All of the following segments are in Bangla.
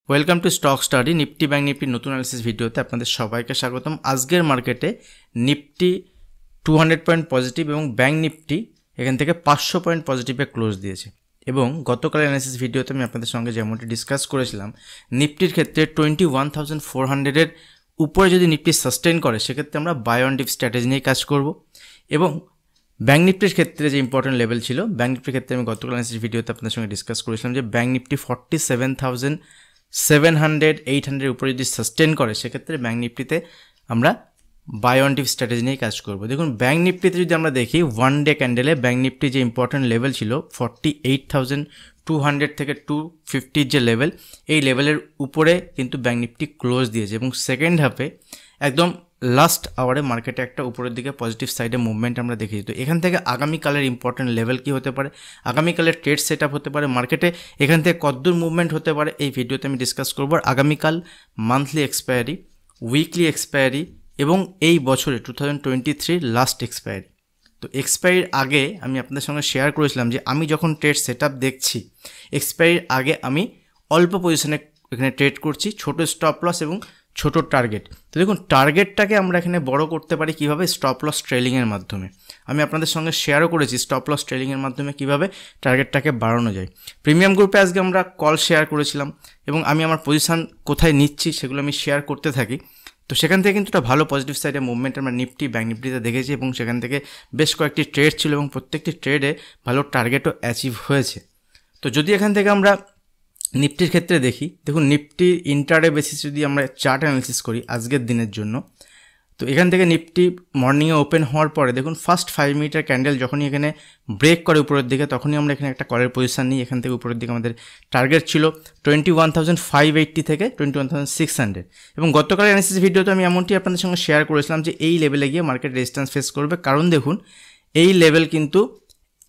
Welcome to stock study. Nifty bank নিফটির নতুন অ্যানালিসিস ভিডিওতে আপনাদের সবাইকে স্বাগতম। আজকের মার্কেটে নিফটি 200 পয়েন্ট পজিটিভ এবং ব্যাঙ্ক নিফটি এখান থেকে 500 পয়েন্ট পজিটিভে ক্লোজ দিয়েছে। এবং গতকাল অ্যানালিসিস ভিডিওতে আমি আপনাদের সঙ্গে যেমনটি ডিসকাস করেছিলাম, নিফটির ক্ষেত্রে 21,400-এর উপরে যদি নিফটি সাস্টেন করে সেক্ষেত্রে আমরা বাই অন ডিপ স্ট্র্যাটেজি নিয়ে কাজ করব। এবং ব্যাঙ্ক নিফটির ক্ষেত্রে যে ইম্পর্টেন্ট লেভেল ছিল, ব্যাঙ্ক নিফটির ক্ষেত্রে আমি গতকাল অ্যানালিসিস ভিডিওতে আপনাদের সঙ্গে ডিসকাস করেছিলাম যে ব্যাঙ্ক নিফটি 47,700-800 উপরে যদি সাস্টেন করে সেক্ষেত্রে ব্যাঙ্ক নিফটিতে আমরা বাই অন ডিপ স্ট্র্যাটেজি নিয়ে কাজ করব। দেখুন, ব্যাঙ্ক নিফটিতে যদি আমরা দেখি ওয়ান ডে ক্যান্ডেলে ব্যাঙ্ক নিফটি যে ইম্পর্টেন্ট লেভেল ছিল 48,200 থেকে 250 যে লেভেল, এই লেভেলের উপরে কিন্তু ব্যাঙ্ক নিফটি ক্লোজ দিয়েছে। এবং সেকেন্ড হাফে একদম লাস্ট আওয়ারে মার্কেটে একটা উপরের দিকে পজিটিভ সাইডে মুভমেন্ট আমরা দেখেছি। তো এখান থেকে আগামীকালের ইম্পর্টেন্ট লেভেল কি হতে পারে, আগামীকালের ট্রেড সেট আপ হতে পারে, মার্কেটে এখান থেকে কতদূর মুভমেন্ট হতে পারে, এই ভিডিওতে আমি ডিসকাস করবো। আর আগামীকাল মান্থলি এক্সপায়ারি, উইকলি এক্সপায়ারি এবং এই বছরে 2023 লাস্ট এক্সপায়ারি। তো এক্সপায়ারির আগে আমি আপনাদের সঙ্গে শেয়ার করেছিলাম যে আমি যখন ট্রেড সেট আপ দেখছি, এক্সপায়ারির আগে আমি অল্প পজিশনে এখানে ট্রেড করছি, ছোট স্টপ লস এবং ছোট টার্গেট। তো দেখুন, টার্গেটটাকে আমরা এখানে বড় করতে পারি কীভাবে, স্টপ লস ট্রেলিংয়ের মাধ্যমে। আমি আপনাদের সঙ্গে শেয়ারও করেছি স্টপ লস ট্রেলিংয়ের মাধ্যমে কীভাবে টার্গেটটাকে বাড়ানো যায়। প্রিমিয়াম গ্রুপে আজকে আমরা কল শেয়ার করেছিলাম এবং আমি আমার পজিশান কোথায় নিচ্ছি সেগুলো আমি শেয়ার করতে থাকি। তো সেখান থেকে কিন্তু একটা ভালো পজিটিভ সাইডে মুভমেন্ট আমরা নিফটি ব্যাঙ্ক নিফটিতে দেখেছি এবং সেখান থেকে বেশ কয়েকটি ট্রেড ছিল এবং প্রত্যেকটি ট্রেডে ভালো টার্গেটও অ্যাচিভ হয়েছে। তো যদি এখান থেকে আমরা নিফটির ক্ষেত্রে দেখি, দেখুন নিফটির ইন্টারডে বেসিস যদি আমরা চার্ট অ্যানালিসিস করি আজকের দিনের জন্য, তো এখান থেকে নিফটি মর্নিংয়ে ওপেন হওয়ার পরে দেখুন ফার্স্ট 5 মিনিটের ক্যান্ডেল যখনই এখানে ব্রেক করে উপরের দিকে, তখনই আমরা এখানে একটা কলের পজিশন নিই। এখান থেকে উপরের দিকে আমাদের টার্গেট ছিল 21,580 থেকে 21,600। এবং গতকাল অ্যানালিসিস ভিডিওতে আমি এমনটি আপনাদের সঙ্গে শেয়ার করেছিলাম যে এই লেভেলে গিয়ে মার্কেট রেজিস্ট্যান্স ফেস করবে। কারণ দেখুন, এই লেভেল কিন্তু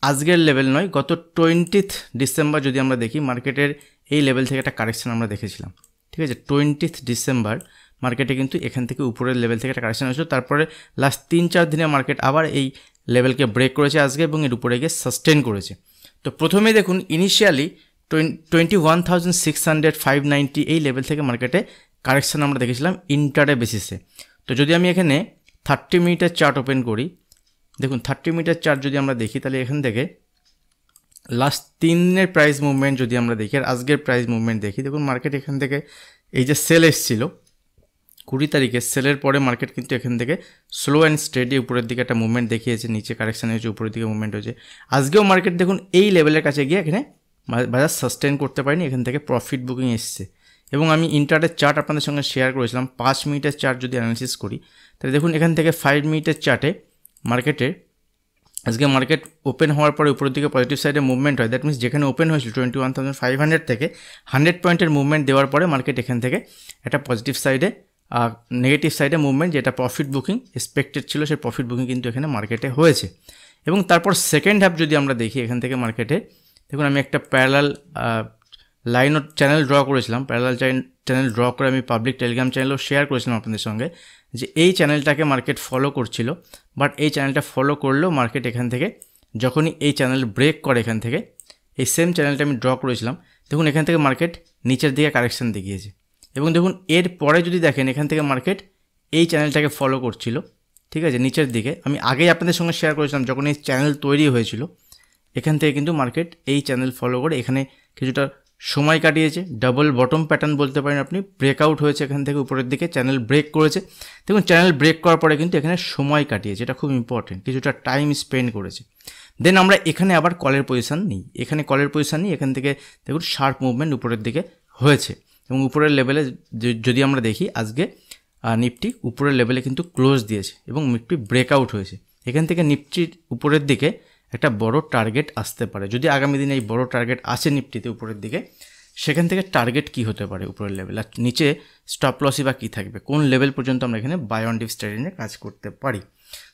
আজকের লেভেল নয়, গত 20 ডিসেম্বর যদি আমরা দেখি মার্কেটের এই লেভেল থেকে একটা কারেকশন আমরা দেখেছিলাম। ঠিক আছে, 20 ডিসেম্বর মার্কেটে কিন্তু এখান থেকে উপরের লেভেল থেকে একটা কারেকশন হয়েছিল। তারপরে লাস্ট 3-4 দিনে মার্কেট আবার এই লেভেলকে ব্রেক করেছে আজকে এবং এর উপরে গিয়ে সাস্টেন করেছে। তো প্রথমে দেখুন ইনিশিয়ালি 21,600-590 এই লেভেল থেকে মার্কেটে কারেকশন আমরা দেখেছিলাম ইন্টারডে বেসিসে। তো যদি আমি এখানে 30 মিনিটের চার্ট ওপেন করি, দেখুন 30 মিনিটের চার্ট যদি আমরা দেখি তাহলে এখান থেকে লাস্ট 3 দিনের প্রাইস মুভমেন্ট যদি আমরা দেখি আর আজকের প্রাইস মুভমেন্ট দেখি, দেখুন মার্কেট এখান থেকে এই যে সেল এসেছিল 20 তারিখে, সেলের পরে মার্কেট কিন্তু এখান থেকে স্লো অ্যান্ড স্টেডি উপরের দিকে একটা মুভমেন্ট দেখিয়েছে, নিচে কারেকশান হয়েছে, উপরের দিকে মুভমেন্ট হয়েছে। আজকেও মার্কেট দেখুন এই লেভেলের কাছে গিয়ে এখানে বাজার সাস্টেন করতে পারেনি, এখান থেকে প্রফিট বুকিং এসছে। এবং আমি ইন্টারডে চার্ট আপনাদের সঙ্গে শেয়ার করেছিলাম, 5 মিনিটের চার্ট যদি অ্যানালিসিস করি তাহলে দেখুন এখান থেকে 5 মিনিটের চার্টে মার্কেটে আজকে মার্কেট ওপেন হওয়ার পরে উপরের দিকে পজিটিভ সাইডে মুভমেন্ট হয়। দ্যাট মিনস যেখানে ওপেন হয়েছিল 21,500 থেকে 100 পয়েন্টের মুভমেন্ট দেওয়ার পরে মার্কেট এখান থেকে একটা পজিটিভ সাইডে নেগেটিভ সাইডে মুভমেন্ট, যেটা প্রফিট বুকিং এক্সপেক্টেড ছিল সেই প্রফিট বুকিং কিন্তু এখানে মার্কেটে হয়েছে। এবং তারপর সেকেন্ড হাফ যদি আমরা দেখি এখান থেকে মার্কেটে দেখুন আমি একটা প্যারালাল লাইন ও চ্যানেল ড্র করেছিলাম, প্যারালাল চ্যানেল ড্র করে আমি পাবলিক টেলিগ্রাম চ্যানেলও শেয়ার করেছিলাম আপনাদের সঙ্গে যে এই চ্যানেলটাকে মার্কেট ফলো করছিল। বাট এই চ্যানেলটা ফলো করলেও মার্কেট এখান থেকে যখনই এই চ্যানেল ব্রেক করে এখান থেকে, এই সেম চ্যানেলটা আমি ড্র করেছিলাম, দেখুন এখান থেকে মার্কেট নিচের দিকে কারেকশান দেখিয়েছে। এবং দেখুন এর পরে যদি দেখেন এখান থেকে মার্কেট এই চ্যানেলটাকে ফলো করছিল, ঠিক আছে, নিচের দিকে। আমি আগেই আপনাদের সঙ্গে শেয়ার করেছিলাম যখন এই চ্যানেল তৈরি হয়েছিল এখান থেকে কিন্তু মার্কেট এই চ্যানেল ফলো করে এখানে কিছুটা সময় কাটিয়েছে, ডাবল বটম প্যাটার্ন বলতে পারেন আপনি, ব্রেকআউট হয়েছে এখান থেকে উপরের দিকে, চ্যানেল ব্রেক করেছে। দেখুন চ্যানেল ব্রেক করার পরে কিন্তু এখানে সময় কাটিয়েছে, এটা খুব ইম্পর্টেন্ট, কিছুটা টাইম স্পেন্ড করেছে। দেন আমরা এখানে আবার কলের পজিশান নিই, এখানে কলের পজিশান নিই, এখান থেকে দেখুন শার্প মুভমেন্ট উপরের দিকে হয়েছে। এবং উপরের লেভেলে যদি আমরা দেখি আজকে নিফটি উপরের লেভেলে কিন্তু ক্লোজ দিয়েছে এবং নিফটি ব্রেকআউট হয়েছে। এখান থেকে নিফটির উপরের দিকে একটা বড় টার্গেট আসতে পারে। যদি আগামী দিনে এই বড় টার্গেট আসে নিফটিতে উপরের দিকে, সেখান থেকে টার্গেট কি হতে পারে উপরের লেভেল, আর নিচে স্টপ লসই বা কী থাকবে, কোন লেভেল পর্যন্ত আমরা এখানে বাই অন ডিপ স্ট্র্যাটেজি নিয়ে কাজ করতে পারি।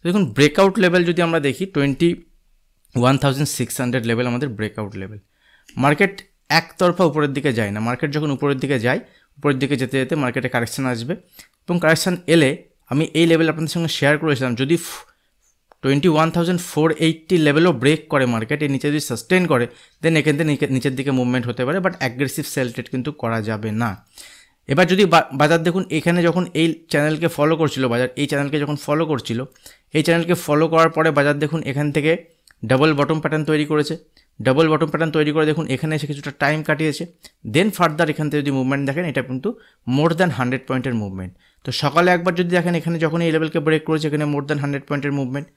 দেখুন ব্রেকআউট লেভেল যদি আমরা দেখি 21,600 লেভেল আমাদের ব্রেকআউট লেভেল। মার্কেট একতরফা উপরের দিকে যায় না, মার্কেট যখন উপরের দিকে যায় উপরের দিকে যেতে যেতে মার্কেটে কারেকশান আসবে এবং কারেকশান এলে আমি এই লেভেল আপনাদের সঙ্গে শেয়ার করেছিলাম, যদি 21,480 লেভেলও ব্রেক করে মার্কেট, এর নিচে যদি সাস্টেন করে দেন এখান থেকে নিচের দিকে মুভমেন্ট হতে পারে, বাট অ্যাগ্রেসিভ সেল ট্রেড কিন্তু করা যাবে না। এবার যদি বাজার দেখুন এখানে যখন এই চ্যানেলকে ফলো করছিল, বাজার এই চ্যানেলকে যখন ফলো করছিল, এই চ্যানেলকে ফলো করার পরে বাজার দেখুন এখান থেকে ডাবল বটম প্যাটার্ন তৈরি করেছে, ডাবল বটম প্যাটার্ন তৈরি করে দেখুন এখানে এসে কিছুটা টাইম কাটিয়েছে, দেন ফার্দার এখান থেকে যদি মুভমেন্ট দেখেন এটা কিন্তু মোর দ্যান 100 পয়েন্টের মুভমেন্ট। তো সকালে একবার যদি দেখেন এখানে যখন এই লেভেলকে ব্রেক করেছে এখানে মোর দ্যান 100 পয়েন্টের মুভমেন্ট,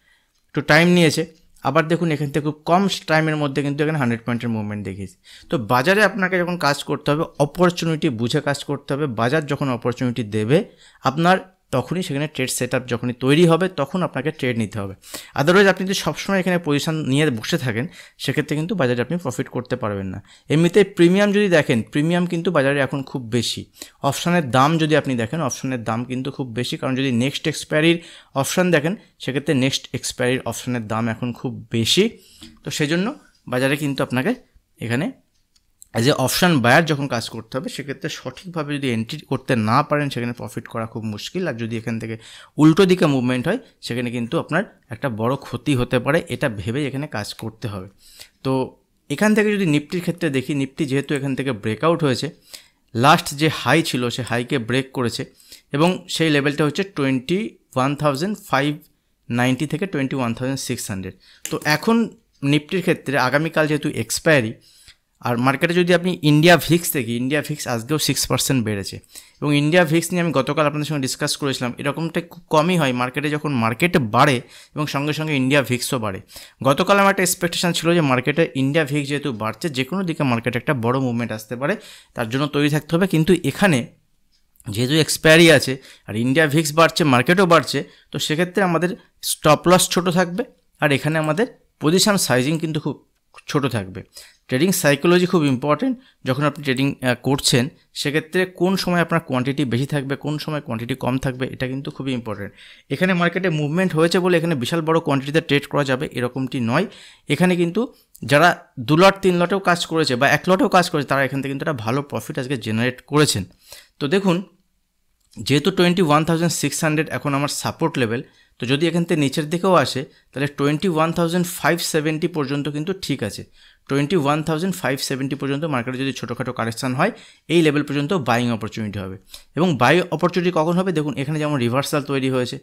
একটু টাইম নিয়েছে, আবার দেখুন এখান থেকে খুব কম টাইমের মধ্যে কিন্তু এখানে 100 পয়েন্টের মুভমেন্ট দেখিয়েছে। তো বাজারে আপনাকে যখন কাজ করতে হবে অপরচুনিটি বুঝে কাজ করতে হবে, বাজার যখন অপরচুনিটি দেবে আপনার তখনই সেখানে ট্রেড সেট আপ যখনই তৈরি হবে তখন আপনাকে ট্রেড নিতে হবে। আদারওয়াইজ আপনি যদি সবসময় এখানে পজিশন নিয়ে বসে থাকেন সেক্ষেত্রে কিন্তু বাজারে আপনি প্রফিট করতে পারবেন না। এমনিতে প্রিমিয়াম যদি দেখেন, প্রিমিয়াম কিন্তু বাজারে এখন খুব বেশি, অপশানের দাম যদি আপনি দেখেন অপশানের দাম কিন্তু খুব বেশি, কারণ যদি নেক্সট এক্সপায়ারির অপশান দেখেন সেক্ষেত্রে নেক্সট এক্সপায়ারির অপশানের দাম এখন খুব বেশি। তো সেজন্য বাজারে কিন্তু আপনাকে এখানে অ্যাজ এ অপশান বায়ার যখন কাজ করতে হবে সেক্ষেত্রে সঠিকভাবে যদি এন্ট্রি করতে না পারেন সেখানে প্রফিট করা খুব মুশকিল, আর যদি এখান থেকে উল্টো দিকে মুভমেন্ট হয় সেখানে কিন্তু আপনার একটা বড় ক্ষতি হতে পারে, এটা ভেবেই এখানে কাজ করতে হবে। তো এখান থেকে যদি নিফটির ক্ষেত্রে দেখি, নিফটি যেহেতু এখান থেকে ব্রেকআউট হয়েছে, লাস্ট যে হাই ছিল সে হাইকে ব্রেক করেছে এবং সেই লেভেলটা হচ্ছে 21,590 থেকে 21,600। তো এখন নিফটির ক্ষেত্রে আগামীকাল যেহেতু এক্সপায়ারি, আর মার্কেটে যদি আপনি ইন্ডিয়া ভিক্স দেখি, ইন্ডিয়া ভিক্স আজকেও 6% বেড়েছে, এবং ইন্ডিয়া ভিক্স নিয়ে আমি গতকাল আপনাদের সঙ্গে ডিসকাস করেছিলাম এরকমটা খুব কমই হয় মার্কেটে, যখন মার্কেটে বাড়ে এবং সঙ্গে সঙ্গে ইন্ডিয়া ভিক্সও বাড়ে। গতকাল আমার একটা এক্সপেকটেশন ছিল যে মার্কেটে ইন্ডিয়া ভিক্স যেহেতু বাড়ছে যে কোনো দিকে মার্কেটে একটা বড় মুভমেন্ট আসতে পারে, তার জন্য তৈরি থাকতে হবে। কিন্তু এখানে যেহেতু এক্সপায়ারি আছে আর ইন্ডিয়া ভিক্স বাড়ছে মার্কেটও বাড়ছে, তো সেক্ষেত্রে আমাদের স্টপ লস ছোটো থাকবে আর এখানে আমাদের পজিশন সাইজিং কিন্তু খুব ছোট থাকবে। ট্রেডিং সাইকোলজি খুব ইম্পর্টেন্ট, যখন আপনি ট্রেডিং করছেন সেক্ষেত্রে কোন সময় আপনার কোয়ান্টিটি বেশি থাকবে কোন সময় কোয়ান্টিটি কম থাকবে এটা কিন্তু খুবই ইম্পর্টেন্ট। এখানে মার্কেটে মুভমেন্ট হয়েছে বলে এখানে বিশাল বড় কোয়ান্টিটিতে ট্রেড করা যাবে এরকমটি নয়, এখানে কিন্তু যারা 2 লট 3 লটেও কাজ করেছে বা 1 লটেও কাজ করেছে তারা এখান থেকে কিন্তু একটা ভালো প্রফিট আজকে জেনারেট করেছেন। তো দেখুন যেহেতু 21,600 এখন আমার সাপোর্ট লেভেল, তো যদি এখান থেকে নিচের দিকেও আসে তাহলে 21,570 পর্যন্ত কিন্তু ঠিক আছে। 21,570 পর্যন্ত মার্কেটে যদি ছোটোখাটো কারেকশান হয় এই লেভেল পর্যন্ত বাইং অপরচুনিটি হবে। এবং বাই অপরচুনিটি কখন হবে দেখুন এখানে যেমন রিভার্সাল তৈরি হয়েছে,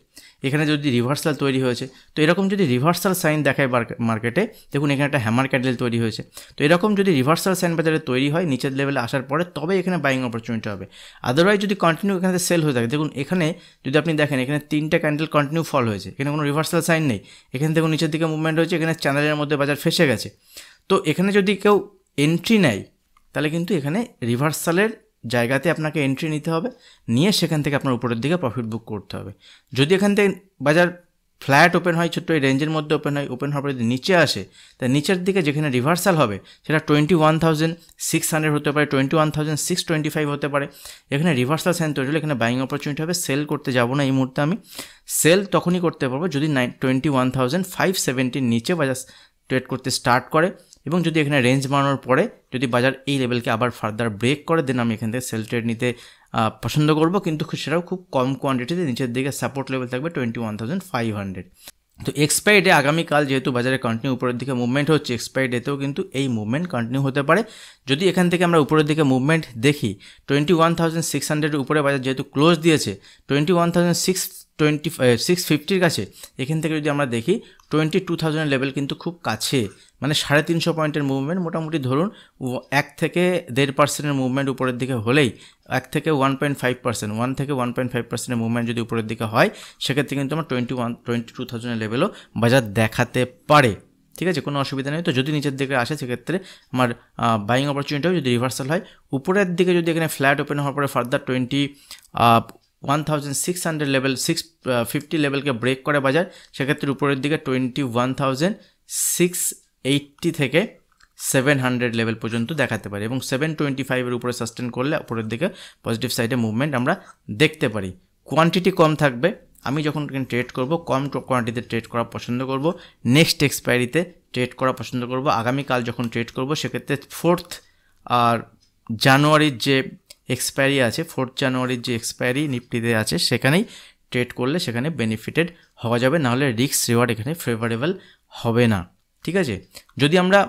এখানে যদি রিভার্সাল তৈরি হয়েছে তো এরকম যদি রিভার্সাল সাইন দেখায় মার্কেটে, দেখুন এখানে একটা হ্যামার ক্যান্ডেল তৈরি হয়েছে, তো এরকম যদি রিভার্সাল সাইন বাজারে তৈরি হয় নিচের লেভেলে আসার পরে তবে এখানে বাইং অপরচুনিটি হবে। আদারওয়াইজ যদি কন্টিনিউ এখানে সেল হয়ে থাকে, দেখুন এখানে যদি আপনি দেখেন এখানে 3টে ক্যান্ডেল কন্টিনিউ ফল হয়েছে, এখানে কোনো রিভার্সাল সাইন নেই, এখানে দেখুন নিচের দিকে মুভমেন্ট হয়েছে, এখানে চ্যানেলের মধ্যে বাজার ফেসে গেছে। তো এখানে যদি কেউ এন্ট্রি নেয় তাহলে কিন্তু এখানে রিভার্সালের জায়গাতে আপনাকে এন্ট্রি নিতে হবে, নিয়ে সেখান থেকে আপনার উপরের দিকে প্রফিট বুক করতে হবে। যদি এখান থেকে বাজার ফ্ল্যাট ওপেন হয় ছোট্ট এই রেঞ্জের মধ্যে ওপেন হয়, ওপেন হওয়ার পরে যদি নিচে আসে তাই নিচের দিকে যেখানে রিভার্সাল হবে সেটা 21,600 হতে পারে, 21,625 হতে পারে। এখানে রিভার্সাল সাইন তৈরি হলে এখানে বাইং অপরচুনিটি হবে। সেল করতে যাব না এই মুহূর্তে, আমি সেল তখনই করতে পারবো যদি 21,570 নিচে বাজার ট্রেড করতে স্টার্ট করে, এবং যদি এখানে রেঞ্জ বানানোর পরে যদি বাজার এই লেভেলকে আবার ফার্দার ব্রেক করে দেন আমি এখান থেকে সেল ট্রেড নিতে পছন্দ করব, কিন্তু সেটাও খুব কম কোয়ান্টিটিতে। নিচের দিকে সাপোর্ট লেভেল থাকবে 21,500। তো এক্সপায়ারি ডে আগামীকাল যেহেতু বাজারে কন্টিনিউ উপরের দিকে মুভমেন্ট হচ্ছে, এক্সপায়ারি ডেতেও কিন্তু এই মুভমেন্ট কন্টিনিউ হতে পারে। যদি এখান থেকে আমরা উপরের দিকে মুভমেন্ট দেখি 21,600 উপরে বাজার যেহেতু ক্লোজ দিয়েছে 21,650 কাছে, এখান থেকে যদি আমরা দেখি 22,000 লেভেল কিন্তু খুব কাছে, মানে 350 পয়েন্টের মুভমেন্ট মোটামুটি ধরুন 1 থেকে 1.5% মুভমেন্ট উপরের দিকে হলেই 1 থেকে 1.5%, 1 থেকে 1.5% মুভমেন্ট যদি উপরের দিকে হয় সেক্ষেত্রে কিন্তু আমার 22,000 লেভেলও বাজার দেখাতে পারে। ঠিক আছে, কোনো অসুবিধা নেই। তো যদি নিচের দিকে আসে সেক্ষেত্রে আমার বাইং অপরচুনিটিও যদি রিভার্সাল হয়, উপরের দিকে যদি এখানে ফ্ল্যাট ওপেন হওয়ার পরে ফার্দার 21,600 লেভেল 650 লেভেলকে ব্রেক করে বাজার, সেক্ষেত্রে উপরের দিকে 21,680 থেকে 700 লেভেল পর্যন্ত দেখাতে পারে, এবং 725 উপরে সাস্টেন করলে উপরের দিকে পজিটিভ সাইডে মুভমেন্ট আমরা দেখতে পারি। কোয়ান্টিটি কম থাকবে, আমি যখন ট্রেড করব কম কোয়ান্টিটিতে ট্রেড করা পছন্দ করব, নেক্সট এক্সপায়ারিতে ট্রেড করা পছন্দ করব। আগামীকাল যখন ট্রেড করব সেক্ষেত্রে 4th জানুয়ারির যে এক্সপায়ারি আছে, 4th জানুয়ারির যে এক্সপায়ারি নিফটিতে আছে সেখানেই ট্রেড করলে সেখানে বেনিফিটেড হওয়া যাবে, নাহলে রিস্ক রিওয়ার্ড এখানে ফেভারেবল হবে না। ঠিক আছে, যদি আমরা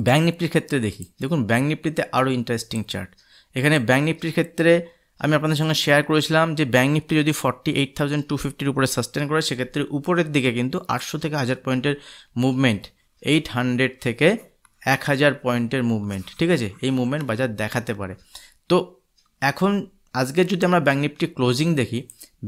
ব্যাঙ্ক নিফটির ক্ষেত্রে দেখি, দেখুন ব্যাঙ্ক নিফটিতে আরও ইন্টারেস্টিং চার্ট। এখানে ব্যাঙ্ক নিফটির ক্ষেত্রে আমি আপনাদের সঙ্গে শেয়ার করেছিলাম যে ব্যাঙ্ক নিফটি যদি 48,250-র উপরে সাস্টেন করে সেক্ষেত্রে উপরের দিকে কিন্তু 800 থেকে 1000 পয়েন্টের মুভমেন্ট, 800 থেকে 1000 পয়েন্টের মুভমেন্ট, ঠিক আছে, এই মুভমেন্ট বাজার দেখাতে পারে। তো এখন আজকের যদি আমরা ব্যাঙ্ক নিফটি ক্লোজিং দেখি,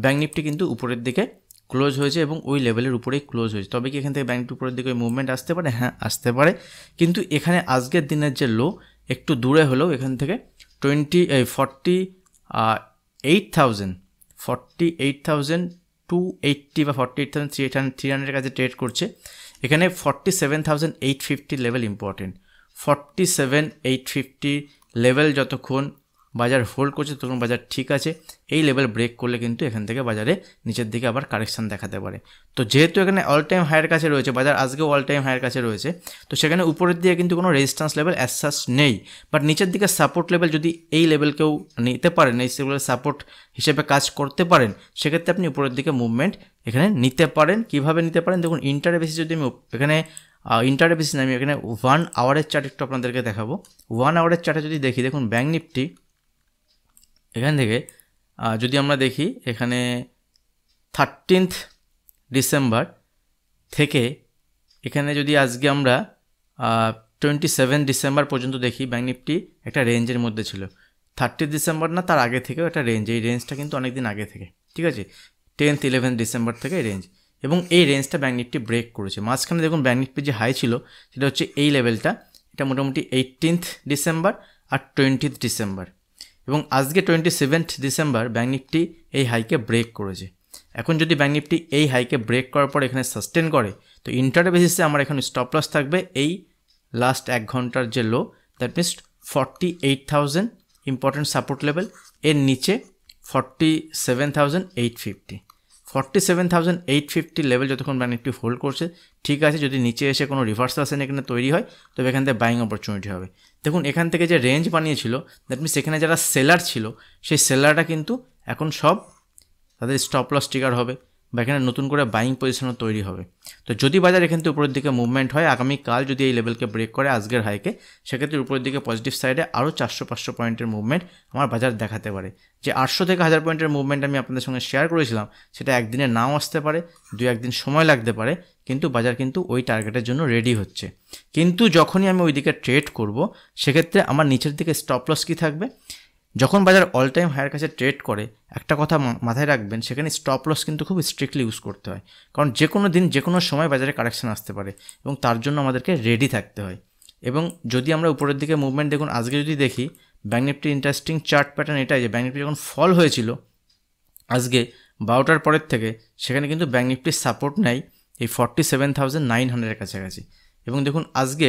ব্যাঙ্ক নিফটি কিন্তু উপরের দিকে ক্লোজ হয়েছে এবং ওই লেভেলের উপরেই ক্লোজ হয়েছে। তবে কি এখান থেকে ব্যাঙ্ক নিফটি উপরের দিকে ওই মুভমেন্ট আসতে পারে? হ্যাঁ, আসতে পারে। কিন্তু এখানে আজকের দিনের যে লো একটু দূরে হলেও এখান থেকে 48,280 বা 48,300 কাছে ট্রেড করছে। এখানে 47,850 লেভেল ইম্পর্টেন্ট। 47,850 লেভেল যতক্ষণ বাজার হোল্ড করছে তখন বাজার ঠিক আছে। এই লেভেল ব্রেক করলে কিন্তু এখান থেকে বাজারে নিচের দিকে আবার কারেকশান দেখাতে পারে। তো যেহেতু এখানে অল টাইম হায়ার কাছে রয়েছে, বাজার আজকেও অল টাইম হায়ার কাছে রয়েছে, তো সেখানে উপরের দিকে কিন্তু কোনো রেজিস্ট্যান্স লেভেল অ্যাজ সাচ নেই। বাট নিচের দিকে সাপোর্ট লেভেল যদি এই লেভেলকেও নিতে পারেন, এই লেভেলের সাপোর্ট হিসেবে কাজ করতে পারেন, সেক্ষেত্রে আপনি উপরের দিকে মুভমেন্ট এখানে নিতে পারেন। কিভাবে নিতে পারেন? দেখুন ইন্টারডে বেসিস যদি আমি এখানে ইন্টারডে বেসিস আমি এখানে 1 আওয়ারের চার্ট একটু আপনাদেরকে দেখাবো। 1 আওয়ারের চার্টে যদি দেখি, দেখুন ব্যাঙ্ক নিফটি এখান থেকে যদি আমরা দেখি এখানে 13th ডিসেম্বর থেকে এখানে যদি আজকে আমরা 27 ডিসেম্বর পর্যন্ত দেখি, ব্যাঙ্ক নিফটি একটা রেঞ্জের মধ্যে ছিল। 30 ডিসেম্বর না, তার আগে থেকেও একটা রেঞ্জ, এই রেঞ্জটা কিন্তু অনেক দিন আগে থেকে, ঠিক আছে, 10th 11th ডিসেম্বর থেকে এই রেঞ্জ, এবং এই রেঞ্জটা ব্যাঙ্ক নিফটি ব্রেক করেছে। মাঝখানে দেখুন ব্যাঙ্ক নিফটির যে হাই ছিল সেটা হচ্ছে এই লেভেলটা, এটা মোটামুটি 18th ডিসেম্বর আর 20th ডিসেম্বর, এবং আজকে 27th ডিসেম্বর ব্যাঙ্ক নিফটি এই হাইকে ব্রেক করেছে। এখন যদি ব্যাঙ্ক নিফটি এই হাইকে ব্রেক করার পর এখানে সাস্টেন করে, তো ইন্টারডে বেসিসে আমার এখানে স্টপ লস থাকবে এই লাস্ট 1 ঘন্টার যে low, that means 48,000 important support level, এর নিচে 47,850। 47,850 লেভেল যতক্ষণ ব্যাঙ্ক নিফটি হোল্ড করছে ঠিক আছে। যদি নিচে এসে কোনো রিভার্সাল আসেন এখানে তৈরি হয়, তবে এখান থেকে বাইং অপরচুনিটি হবে। দেখুন এখান থেকে যে রেঞ্জ বানিয়েছিল, দ্যাট মিনস এখানে যারা সেলার ছিল সেই সেলারটা কিন্তু এখন সব তাদের স্টপ লস ট্রিগার হবে বা এখানে নতুন করে বাইং পজিশনও তৈরি হবে। তো যদি বাজার এখান থেকে উপরের দিকে মুভমেন্ট হয়, আগামীকাল যদি এই লেভেলকে ব্রেক করে আজকের হাইকে, সেক্ষেত্রে উপরের দিকে পজিটিভ সাইডে আরও 400-500 পয়েন্টের মুভমেন্ট আমার বাজার দেখাতে পারে। যে 800 থেকে 1000 পয়েন্টের মুভমেন্ট আমি আপনাদের সঙ্গে শেয়ার করেছিলাম, সেটা একদিনে নাও আসতে পারে, 2-1 দিন সময় লাগতে পারে, কিন্তু বাজার কিন্তু ওই টার্গেটের জন্য রেডি হচ্ছে। কিন্তু যখনই আমি ওই দিকে ট্রেড করব, সেক্ষেত্রে আমার নিচের দিকে স্টপ লস কী থাকবে? যখন বাজার অল টাইম হায়ার কাছে ট্রেড করে, একটা কথা মাথায় রাখবেন, সেখানে স্টপ লস কিন্তু খুব স্ট্রিক্টলি ইউজ করতে হয়, কারণ যে কোনো দিন যে কোনো সময় বাজারে কারেকশন আসতে পারে এবং তার জন্য আমাদেরকে রেডি থাকতে হয়। এবং যদি আমরা উপরের দিকে মুভমেন্ট দেখুন, আজকে যদি দেখি ব্যাঙ্ক নিফটির ইন্টারেস্টিং চার্ট প্যাটার্ন এটাই যে ব্যাঙ্ক নিফটি যখন ফল হয়েছিল আজকে 12টার পরের থেকে, সেখানে কিন্তু ব্যাঙ্ক নিফটির সাপোর্ট নেই এই 47,900-এর কাছাকাছি। এবং দেখুন আজকে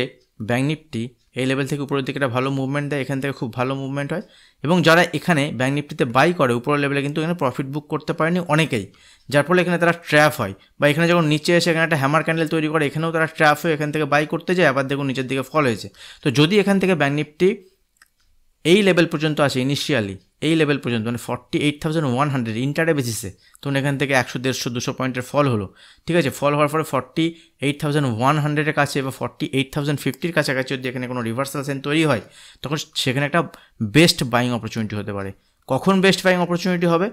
ব্যাঙ্ক নিফটি এই লেভেল থেকে উপরের দিকে একটা ভালো মুভমেন্ট দেয়, এখান থেকে খুব ভালো মুভমেন্ট হয়, এবং যারা এখানে ব্যাঙ্ক নিফটিতে বাই করে উপরের লেভেলে কিন্তু এখানে প্রফিট বুক করতে পারেনি অনেকেই, যার ফলে এখানে তারা ট্র্যাপ হয়, বা এখানে যখন নিচে এসে এখানে একটা হ্যামার ক্যান্ডেল তৈরি করে, এখানেও তারা ট্র্যাপ হয়ে এখান থেকে বাই করতে যায়, আবার দেখুন নিচের দিকে ফল হয়েছে। তো যদি এখান থেকে ব্যাঙ্ক নিফটি এই লেভেল পর্যন্ত আসে, ইনিশিয়ালি এই লেভেল পর্যন্ত মানে 48,100 ইন্টারডে বেসিসে, তখন এখান থেকে 100, 150, 200 পয়েন্টের ফল হলো, ঠিক আছে। ফল হওয়ার পরে 48,100-এর কাছে বা 48,050-র কাছাকাছি যদি এখানে কোনো রিভার্সাল সেন তৈরি হয়, তখন সেখানে একটা বেস্ট বাইং অপরচুনিটি হতে পারে। কখন বেস্ট বাইং অপরচুনিটি হবে?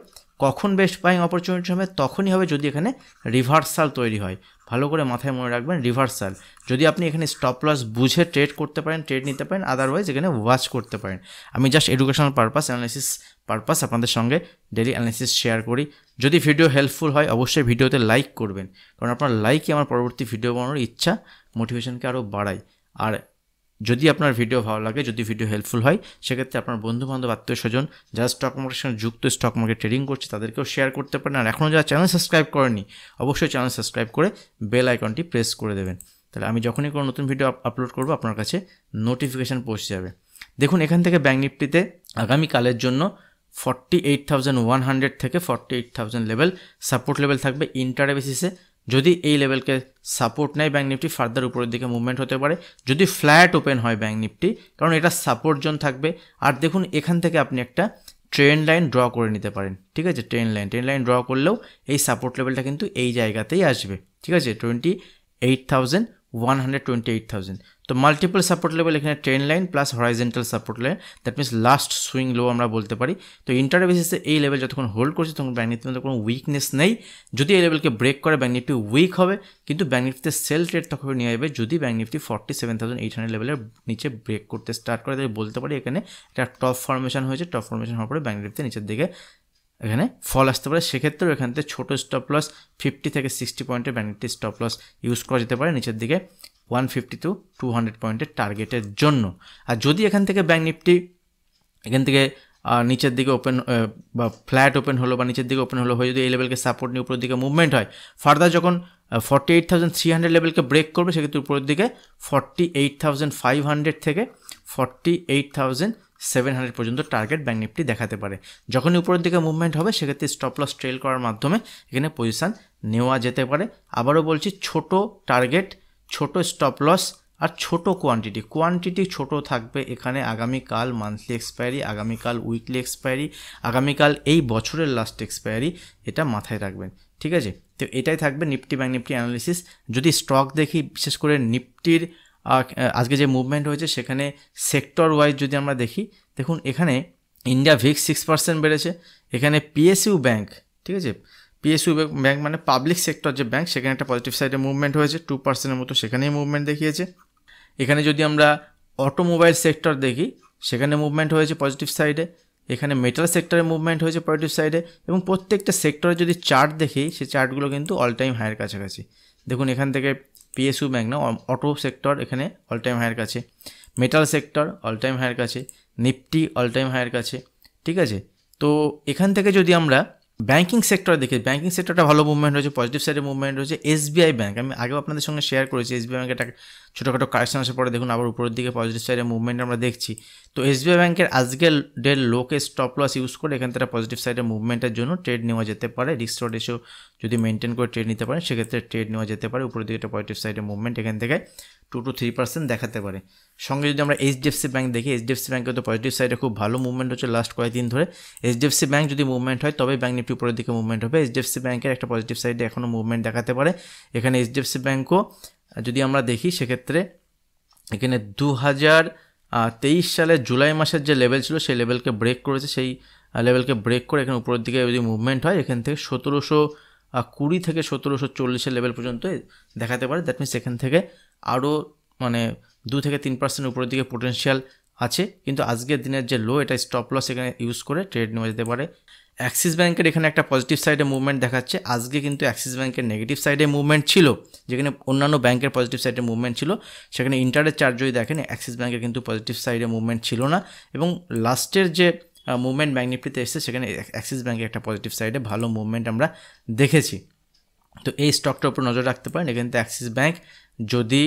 তখনই হবে যদি এখানে রিভার্সাল তৈরি হয়। ভালো করে মাথায় মনে রাখবেন, রিভার্সাল। যদি আপনি এখানে স্টপ লস বুঝে ট্রেড করতে পারেন, ট্রেড নিতে পারেন, আদারওয়াইজ এখানে ওয়াচ করতে পারেন। আমি just educational purpose, analysis purpose আপনাদের সঙ্গে ডেলি অ্যানালিসিস শেয়ার করি। যদি ভিডিও হেল্পফুল হয় অবশ্যই ভিডিওতে লাইক করবেন, কারণ আপনার লাইকই আমার পরবর্তী ভিডিও বানানোর ইচ্ছা, মোটিভেশনকে আরও বাড়ায়। আর যদি আপনার ভিডিও ভালো লাগে, যদি ভিডিও হেল্পফুল হয়, সেক্ষেত্রে আপনার বন্ধুবান্ধব, আত্মীয় স্বজন যারা স্টক মার্কেটের সঙ্গে যুক্ত, স্টক মার্কেট ট্রেডিং করছে, তাদেরকেও শেয়ার করতে পারেন। আর এখনও যারা চ্যানেল সাবস্ক্রাইব করেনি, অবশ্যই চ্যানেল সাবস্ক্রাইব করে বেল আইকনটি প্রেস করে দেবেন, তাহলে আমি যখনই কোনো নতুন ভিডিও আপলোড করবো আপনার কাছে নোটিফিকেশান পৌঁছে যাবে। দেখুন এখান থেকে ব্যাঙ্ক নিফটিতে আগামীকালের জন্য 48,100 থেকে 48,000 লেভেল সাপোর্ট লেভেল থাকবে ইন্টারডে বেসিসে। যদি এই লেভেলকে সাপোর্ট নেয় ব্যাঙ্ক নিফটি, ফার্দার উপরের দিকে মুভমেন্ট হতে পারে। যদি ফ্ল্যাট ওপেন হয় ব্যাঙ্ক নিফটি, কারণ এটা সাপোর্ট জোন থাকবে। আর দেখুন এখান থেকে আপনি একটা ট্রেন্ড লাইন ড্র করে নিতে পারেন, ঠিক আছে। ট্রেন্ড লাইন ড্র করলেও এই সাপোর্ট লেভেলটা কিন্তু এই জায়গাতেই আসবে, ঠিক আছে, 28,128,000। তো মাল্টিপল সাপোর্ট লেভেল এখানে trend line plus horizontal support line, that means last swing লো আমরা বলতে পারি। তো ইন্টারডে বেসিসে এই লেভেল যতক্ষণ হোল্ড করছে তখন ব্যাঙ্ক নিফটির মধ্যে কোনো উইকনেস নেই। যদি এই লেভেলকে ব্রেক করে ব্যাঙ্ক নিফটি উইক হবে, কিন্তু ব্যাঙ্ক নিফটিতে সেল ট্রেড তখন নিয়ে যাবে যদি ব্যাঙ্ক নিফটি 47,800 লেভেলের নিচে ব্রেক করতে স্টার্ট করে। তাই বলতে পারি এখানে একটা টপ ফর্মেশন হয়েছে, টপ ফর্মেশন হওয়ার পরে ব্যাঙ্ক নিফটি নিচের দিকে এখানে ফল আসতে পারে। সেক্ষেত্রেও এখান থেকে ছোটো স্টপ লস 50 থেকে 60 পয়েন্টের bank Nifty stop loss use করা যেতে পারে নিচের দিকে 150 to 200 পয়েন্টের টার্গেটের জন্য। আর যদি এখান থেকে ব্যাঙ্ক নিফটি এখান থেকে নিচের দিকে ওপেন বা ফ্ল্যাট ওপেন হলো বা নিচের দিকে ওপেন হলো হয়ে যদি এই লেভেলকে সাপোর্ট নিয়ে উপরের দিকে মুভমেন্ট হয়, ফার্দার যখন 48,300 লেভেলকে ব্রেক করবে সেক্ষেত্রে উপরের দিকে 48,500 থেকে 48,700 পর্যন্ত টার্গেট ব্যাঙ্ক নিফটি দেখাতে পারে। যখনই উপরের দিকে মুভমেন্ট হবে সেক্ষেত্রে স্টপ লস ট্রেল করার মাধ্যমে এখানে পজিশান নেওয়া যেতে পারে। আবারও বলছি, ছোট টার্গেট, ছোট স্টপ লস আর ছোট কোয়ান্টিটি ছোট থাকবে এখানে। আগামীকাল মান্থলি এক্সপায়ারি, আগামীকাল উইকলি এক্সপায়ারি, আগামীকাল এই বছরের লাস্ট এক্সপায়ারি, এটা মাথায় রাখবেন, ঠিক আছে। তো এটাই থাকবে নিফটি ব্যাঙ্ক নিফটি অ্যানালিসিস। যদি স্টক দেখি, বিশেষ করে নিফটির আজকে যে মুভমেন্ট হয়েছে সেখানে সেক্টর ওয়াইজ যদি আমরা দেখি, দেখুন এখানে ইন্ডিয়া ভিক্স 6% বেড়েছে। এখানে পিএসইউ ব্যাঙ্ক, ঠিক আছে, পিএসইউ ব্যাঙ্ক মানে পাবলিক সেক্টর যে ব্যাঙ্ক, সেখানে একটা পজিটিভ সাইডে মুভমেন্ট হয়েছে 2%-এর মতো, সেখানেই মুভমেন্ট দেখিয়েছে। এখানে যদি আমরা অটোমোবাইল সেক্টর দেখি সেখানে মুভমেন্ট হয়েছে পজিটিভ সাইডে। এখানে মেটাল সেক্টরে মুভমেন্ট হয়েছে পজিটিভ সাইডে। এবং প্রত্যেকটা সেক্টরে যদি চার্ট দেখি সেই চার্টগুলো কিন্তু অল টাইম হাইয়ের কাছাকাছি। দেখুন এখান থেকে পিএসইউ ব্যাঙ্ক না, অটো সেক্টর এখানে অল টাইম হাইয়ের কাছে, মেটাল সেক্টর অল টাইম হাইয়ের কাছে, নিফটি অল টাইম হাইয়ের কাছে, ঠিক আছে। তো এখান থেকে যদি আমরা ব্যাঙ্কিং সেক্টর দেখি, ব্যাঙ্কিং সেক্টরটা ভালো মুভমেন্ট হয়েছে, পজিটিভ সাইডে মুভমেন্ট হয়েছে। এসবিআই ব্যাঙ্ক আমি আগেও আপনাদের সঙ্গে শেয়ার করেছি, এসবিআই ব্যাঙ্কের একটা ছোটোখাটো কারেকশন আসার পরে দেখুন আবার উপরের দিকে পজিটিভ সাইডে মুভমেন্ট আমরা দেখছি। তো এসবিআই ব্যাঙ্কের আজকের ডের লোকে স্টপ লস ইউজ করে এখান থেকে পজিটিভ সাইডে মুভমেন্টের জন্য ট্রেড নেওয়া যেতে পারে। রিস্ক রেশিও যদি মেনটেন করে ট্রেড নিতে পারেন সেক্ষেত্রে ট্রেড নেওয়া যেতে পারে। উপরের দিকে একটা পজিটিভ সাইডে মুভমেন্ট এখান থেকে 2 to 3% দেখাতে পারে। সঙ্গে যদি আমরা এইচডিএফসি ব্যাঙ্ক দেখি, এইচডিএফসি ব্যাঙ্কে তো পজিটিভ সাইডে খুব ভালো মুভমেন্ট হচ্ছে লাস্ট কয়েকদিন ধরে। এইচডিএফসি ব্যাঙ্ক যদি মুভমেন্ট হয় তবে ব্যাঙ্ক নিফটি উপরের দিকে মুভমেন্ট হবে। এইচডিএফসি ব্যাঙ্কের একটা পজিটিভ সাইডে এখনও মুভমেন্ট দেখাতে পারে। এখানে এইচডিএফসি ব্যাঙ্কও যদি আমরা দেখি সেক্ষেত্রে এখানে 2023 সালের জুলাই মাসের যে লেভেল ছিল সেই লেভেলকে ব্রেক করেছে। সেই লেভেলকে ব্রেক করে এখানে উপরের দিকে যদি মুভমেন্ট হয় এখান থেকে 1720 থেকে 1740 লেভেল পর্যন্ত দেখাতে পারে। দ্যাট মিনস এখান থেকে আরও মানে 2 থেকে 3% উপরের দিকে পোটেনশিয়াল আছে। কিন্তু আজকের দিনের যে লো, এটা স্টপ লস এখানে ইউজ করে ট্রেড নেওয়া যেতে পারে। অ্যাক্সিস ব্যাঙ্কের এখানে একটা পজিটিভ সাইডে মুভমেন্ট দেখাচ্ছে। আজকে কিন্তু অ্যাক্সিস ব্যাঙ্কের নেগেটিভ সাইডে মুভমেন্ট ছিল, যেখানে অন্যান্য ব্যাঙ্কের পজিটিভ সাইডে মুভমেন্ট ছিল। সেখানে ইন্টারডে চার্ট যদি দেখেন অ্যাক্সিস ব্যাঙ্কের কিন্তু পজিটিভ সাইডে মুভমেন্ট ছিল না। এবং লাস্টের যে মুভমেন্ট ব্যাঙ্ক নিফটিতে এসেছে সেখানে অ্যাক্সিস ব্যাঙ্কের একটা পজিটিভ সাইডে ভালো মুভমেন্ট আমরা দেখেছি। তো এই স্টকটার উপর নজর রাখতে পারেন। এখানে অ্যাক্সিস ব্যাঙ্ক যদি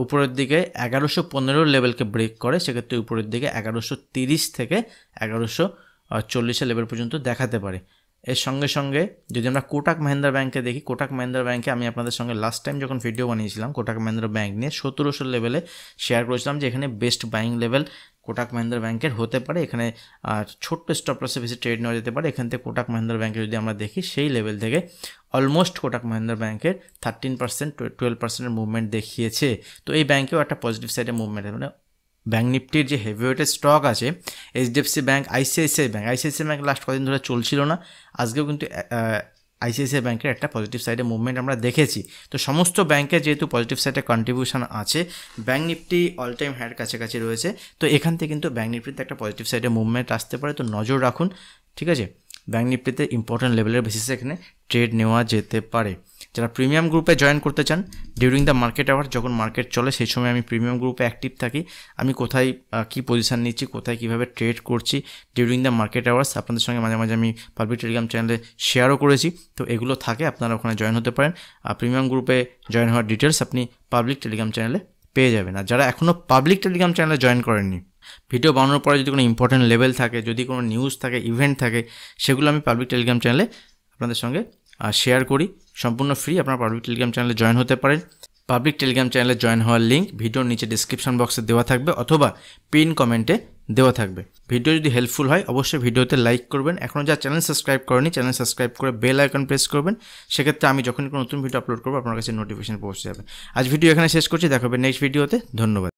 উপরের দিকে 1115 লেভেলকে ব্রেক করে সেক্ষেত্রে উপরের দিকে 1130 থেকে 1140 লেভেল পর্যন্ত দেখাতে পারে। এর সঙ্গে সঙ্গে যদি আমরা কোটাক মহিন্দ্রা ব্যাঙ্কে দেখি, কোটাক মহিন্দ্রা ব্যাঙ্কে আমি আপনাদের সঙ্গে লাস্ট টাইম যখন ভিডিও বানিয়েছিলাম কোটাক মহিন্দ্রা ব্যাঙ্ক নিয়ে 1700 লেভেলে শেয়ার করেছিলাম যে এখানে best buying level Kotak Mahindra ব্যাঙ্কের হতে পারে। এখানে ছোট্ট স্টপ লসে বেশি ট্রেড নেওয়া যেতে পারে। এখান থেকে কোটাক মহিন্দ্রা ব্যাঙ্কে যদি আমরা দেখি সেই লেভেল থেকে অলমোস্ট কোটাক মহিন্দ্রা ব্যাঙ্কের 13% 12% মুভমেন্ট দেখিয়েছে। তো এই ব্যাঙ্কেও একটা পজিটিভ সাইডে মুভমেন্ট, মানে ব্যাঙ্ক নিফটির যে হেভিওয়েটের স্টক আছে HDFC bank, ICICI bank last কদিন ধরে চলছিল না, আজকেও কিন্তু আইসিআইসিআই ব্যাঙ্কের একটা পজিটিভ সাইডে মুভমেন্ট আমরা দেখেছি। তো সমস্ত ব্যাঙ্কের যেহেতু পজিটিভ সাইডে কন্ট্রিবিউশন আছে, ব্যাঙ্ক নিফটি অল টাইম হাইয়ের কাছাকাছি রয়েছে, তো এখান থেকে কিন্তু ব্যাঙ্ক নিফটিতে একটা পজিটিভ সাইডে মুভমেন্ট আসতে পারে। তো নজর রাখুন, ঠিক আছে। ব্যাঙ্ক নিফটিতে ইম্পর্টেন্ট লেভেলের বেসিসে এখানে ট্রেড নেওয়া যেতে পারে। যারা প্রিমিয়াম গ্রুপে জয়েন করতে চান, ডিউরিং দ্য মার্কেট আওয়ার যখন মার্কেট চলে সেই সময় আমি প্রিমিয়াম গ্রুপে অ্যাক্টিভ থাকি। আমি কোথায় কী পজিশান নিচ্ছি, কোথায় কীভাবে ট্রেড করছি ডিউরিং দ্য মার্কেট আওয়ার্স আপনাদের সঙ্গে মাঝে মাঝে আমি পাবলিক টেলিগ্রাম চ্যানেলে শেয়ারও করেছি। তো এগুলো থাকে, আপনারা ওখানে জয়েন হতে পারেন। প্রিমিয়াম গ্রুপে জয়েন হওয়ার ডিটেলস আপনি পাবলিক টেলিগ্রাম চ্যানেলে পেয়ে যাবেন। আর যারা এখনও পাবলিক টেলিগ্রাম চ্যানেলে জয়েন করেননি, ভিডিও বানানোর পরে যদি কোনো ইম্পর্টেন্ট লেভেল থাকে, যদি কোনো নিউজ থাকে, ইভেন্ট থাকে, সেগুলো আমি পাবলিক টেলিগ্রাম চ্যানেলে আপনাদের সঙ্গে শেয়ার করি, সম্পূর্ণ ফ্রি। আপনারা পাবলিক টেলিগ্রাম চ্যানেলে জয়েন হতে পারেন। পাবলিক টেলিগ্রাম চ্যানেলে জয়েন হওয়ার লিঙ্ক ভিডিওর নিচে ডিসক্রিপশন বক্সে দেওয়া থাকবে অথবা পিন কমেন্টে দেওয়া থাকবে। ভিডিও যদি হেল্পফুল হয় অবশ্যই ভিডিওতে লাইক করবেন, এখনও যা চ্যানেল সাবস্ক্রাইব করেনি চ্যানেল সাবস্ক্রাইব করে বেল আইকন প্রেস করবেন, সেক্ষেত্রে আমি যখনই কোনো নতুন ভিডিও আপলোড করবো আপনার কাছে নোটিফিকেশন পৌঁছে যাবে। আজ ভিডিও এখানে শেষ করছি, দেখা হবে নেক্সট ভিডিওতে। ধন্যবাদ।